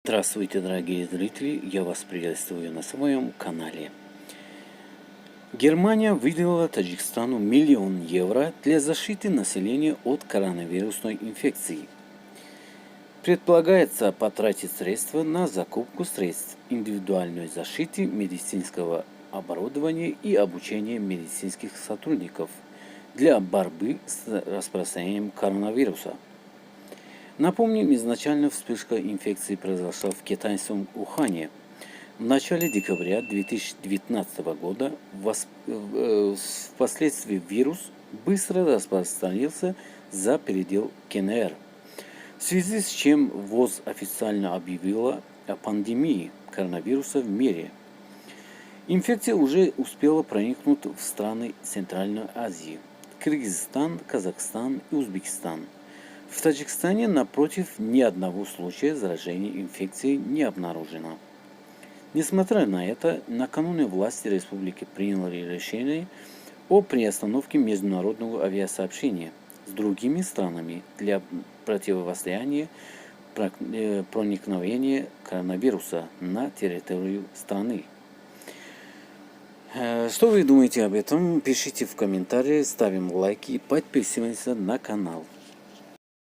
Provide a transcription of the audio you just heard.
Здравствуйте, дорогие зрители! Я вас приветствую на своем канале. Германия выделила Таджикистану 1 000 000 евро для защиты населения от коронавирусной инфекции. Предполагается потратить средства на закупку средств индивидуальной защиты, медицинского оборудования и обучение медицинских сотрудников для борьбы с распространением коронавируса. Напомним, изначально вспышка инфекции произошла в китайском Ухане в начале декабря 2019 года. Впоследствии вирус быстро распространился за предел КНР, в связи с чем ВОЗ официально объявила о пандемии коронавируса в мире. Инфекция уже успела проникнуть в страны Центральной Азии – Кыргызстан, Казахстан и Узбекистан. В Таджикистане, напротив, ни одного случая заражения инфекцией не обнаружено. Несмотря на это, накануне власти республики приняли решение о приостановке международного авиасообщения с другими странами для противостояния проникновения коронавируса на территорию страны. Что вы думаете об этом? Пишите в комментариях, ставим лайки и подписываемся на канал.